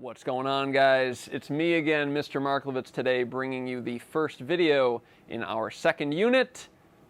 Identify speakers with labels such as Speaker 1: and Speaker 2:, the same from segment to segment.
Speaker 1: What's going on, guys? It's me again, Mr. Marklevitz, today bringing you the first video in our second unit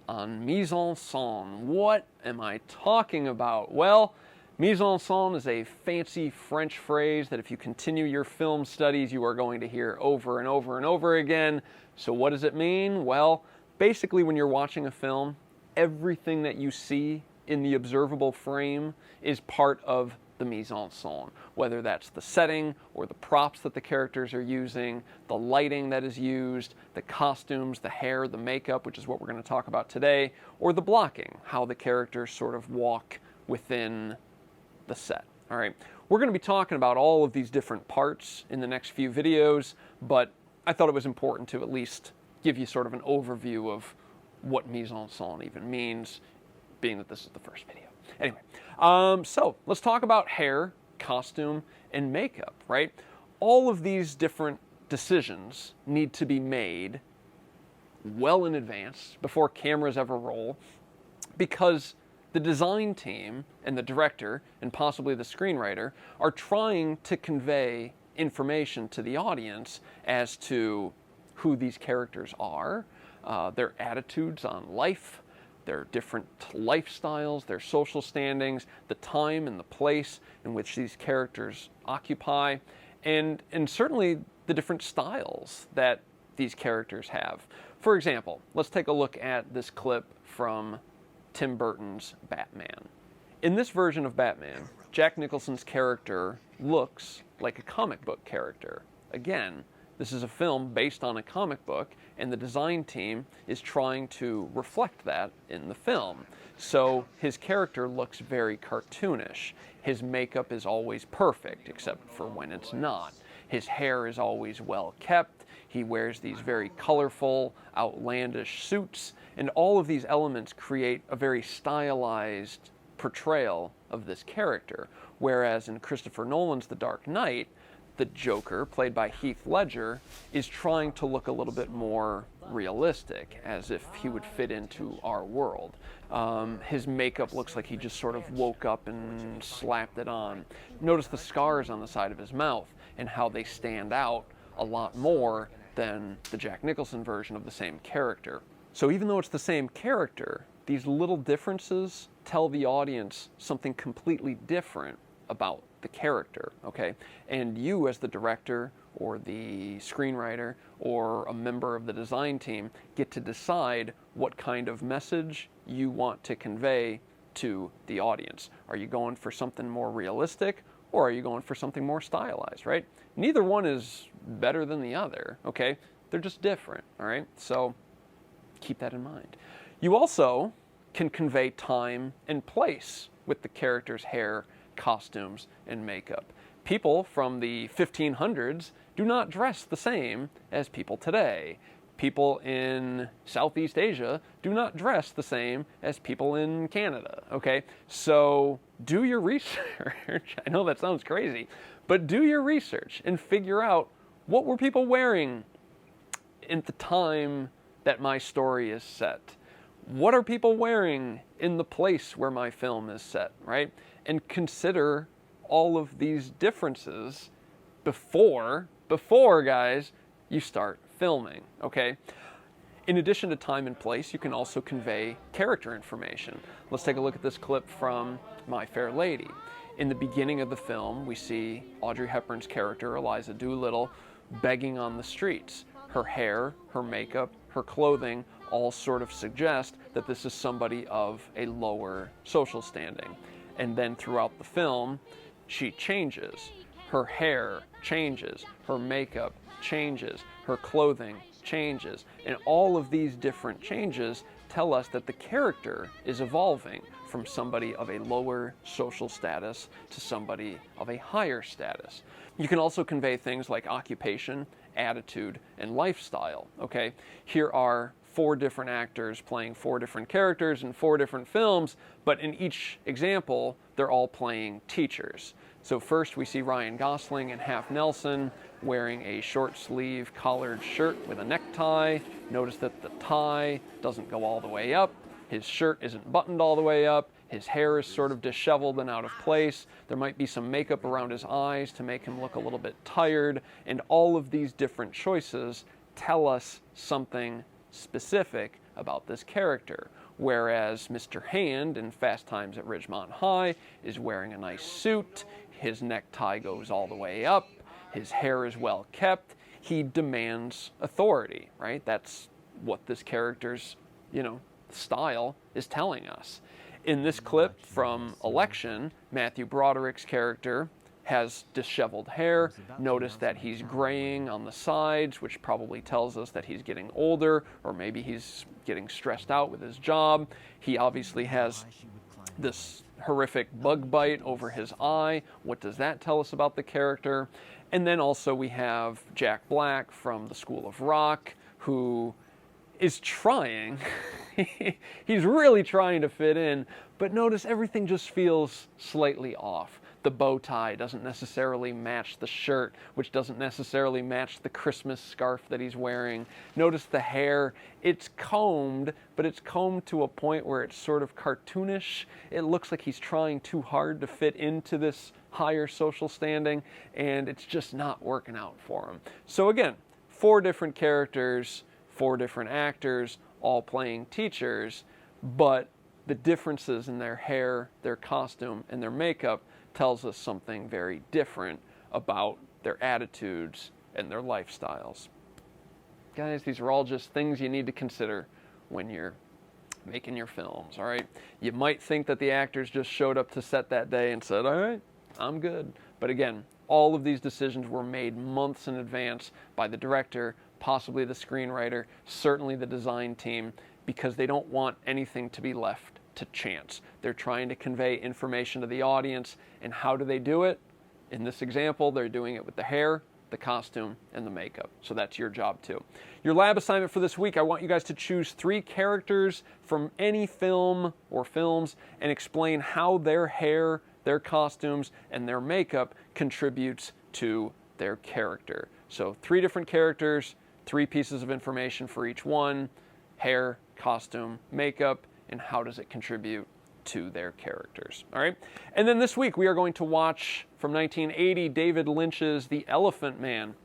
Speaker 1: on mise-en-scène. What am I talking about? Well, mise-en-scène is a fancy French phrase that if you continue your film studies, you are going to hear over and over and over again. So what does it mean? Well, basically when you're watching a film, everything that you see in the observable frame is part of the mise-en-scène, whether that's the setting or the props that the characters are using, the lighting that is used, the costumes, the hair, the makeup, which is what we're going to talk about today, or the blocking, how the characters sort of walk within the set. All right, we're going to be talking about all of these different parts in the next few videos, but I thought it was important to at least give you sort of an overview of what mise-en-scène even means, being that this is the first video. Anyway, so let's talk about hair, costume, and makeup, right? All of these different decisions need to be made well in advance, before cameras ever roll, because the design team and the director, and possibly the screenwriter, are trying to convey information to the audience as to who these characters are, their attitudes on life, their different lifestyles, their social standings, the time and the place in which these characters occupy, and certainly the different styles that these characters have. For example, let's take a look at this clip from Tim Burton's Batman. In this version of Batman, Jack Nicholson's character looks like a comic book character. Again, this is a film based on a comic book, and the design team is trying to reflect that in the film. So his character looks very cartoonish. His makeup is always perfect, except for when it's not. His hair is always well kept. He wears these very colorful, outlandish suits, and all of these elements create a very stylized portrayal of this character. Whereas in Christopher Nolan's The Dark Knight, the Joker, played by Heath Ledger, is trying to look a little bit more realistic, as if he would fit into our world. His makeup looks like he just sort of woke up and slapped it on. Notice the scars on the side of his mouth and how they stand out a lot more than the Jack Nicholson version of the same character. So even though it's the same character, these little differences tell the audience something completely different about the character, okay? And you as the director or the screenwriter or a member of the design team get to decide what kind of message you want to convey to the audience. Are you going for something more realistic, or are you going for something more stylized, right? Neither one is better than the other, okay? They're just different, all right? So keep that in mind. You also can convey time and place with the character's hair, costumes, and makeup. People from the 1500s do not dress the same as people today. People in Southeast Asia do not dress the same as people in Canada, okay? So do your research. I know that sounds crazy, but do your research and figure out, what were people wearing at the time that my story is set? What are people wearing in the place where my film is set, right? And consider all of these differences before, guys, you start filming, okay? In addition to time and place, you can also convey character information. Let's take a look at this clip from My Fair Lady. In the beginning of the film, we see Audrey Hepburn's character, Eliza Doolittle, begging on the streets. Her hair, her makeup, her clothing all sort of suggest that this is somebody of a lower social standing. And then throughout the film, she changes. Her hair changes, her makeup changes, her clothing changes. And all of these different changes tell us that the character is evolving from somebody of a lower social status to somebody of a higher status. You can also convey things like occupation, attitude, and lifestyle, okay? Here are 4 different actors playing 4 different characters in 4 different films, but in each example, they're all playing teachers. So first we see Ryan Gosling in Half Nelson wearing a short sleeve collared shirt with a necktie. Notice that the tie doesn't go all the way up. His shirt isn't buttoned all the way up. His hair is sort of disheveled and out of place. There might be some makeup around his eyes to make him look a little bit tired. And all of these different choices tell us something specific about this character. Whereas Mr. Hand in Fast Times at Ridgemont High is wearing a nice suit, his necktie goes all the way up, his hair is well kept, he demands authority, right? That's what this character's, style is telling us. In this clip from Election, Matthew Broderick's character has disheveled hair. Notice that he's graying on the sides, which probably tells us that he's getting older, or maybe he's getting stressed out with his job. He obviously has this horrific bug bite over his eye. What does that tell us about the character? And then also we have Jack Black from the School of Rock, who is trying. He's really trying to fit in, but notice everything just feels slightly off. The bow tie doesn't necessarily match the shirt, which doesn't necessarily match the Christmas scarf that he's wearing. Notice the hair, it's combed, but it's combed to a point where it's sort of cartoonish. It looks like he's trying too hard to fit into this higher social standing, and it's just not working out for him. So again, 4 different characters, 4 different actors, all playing teachers, but the differences in their hair, their costume, and their makeup tells us something very different about their attitudes and their lifestyles. Guys, these are all just things you need to consider when you're making your films, all right? You might think that the actors just showed up to set that day and said, all right, I'm good. But again, all of these decisions were made months in advance by the director, possibly the screenwriter, certainly the design team, because they don't want anything to be left to chance. They're trying to convey information to the audience, and how do they do it? In this example, they're doing it with the hair, the costume, and the makeup. So that's your job too. Your lab assignment for this week, I want you guys to choose 3 characters from any film or films and explain how their hair, their costumes, and their makeup contributes to their character. So 3 different characters, 3 pieces of information for each one: hair, costume, makeup, and how does it contribute to their characters. All right. And then this week we are going to watch from 1980 David Lynch's The Elephant Man.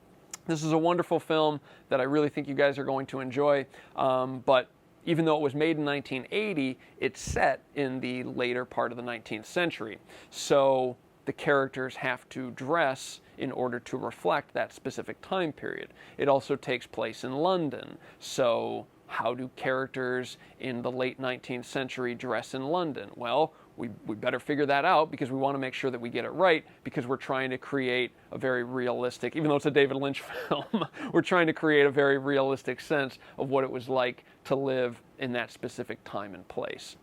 Speaker 1: This is a wonderful film that I really think you guys are going to enjoy. But even though it was made in 1980, it's set in the later part of the 19th century. So the characters have to dress in order to reflect that specific time period. It also takes place in London. So how do characters in the late 19th century dress in London? Well, we better figure that out, because we want to make sure that we get it right, because we're trying to create a very realistic, even though it's a David Lynch film, we're trying to create a very realistic sense of what it was like to live in that specific time and place.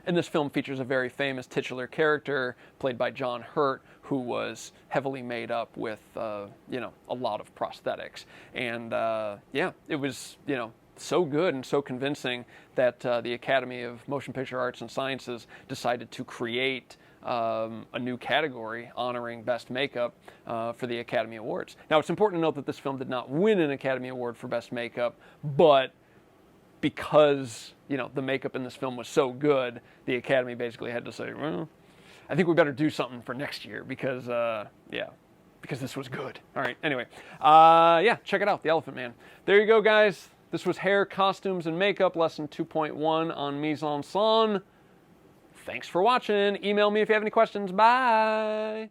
Speaker 1: And this film features a very famous titular character played by John Hurt, who was heavily made up with, a lot of prosthetics. And it was, so good and so convincing that the Academy of Motion Picture Arts and Sciences decided to create a new category honoring Best Makeup for the Academy Awards. Now, it's important to note that this film did not win an Academy Award for Best Makeup, but because, the makeup in this film was so good, the Academy basically had to say, well, I think we better do something for next year, because, because this was good. All right, anyway, check it out, The Elephant Man. There you go, guys. This was Hair, Costumes, and Makeup, Lesson 2.1 on Mise en Scène. Thanks for watching. Email me if you have any questions. Bye!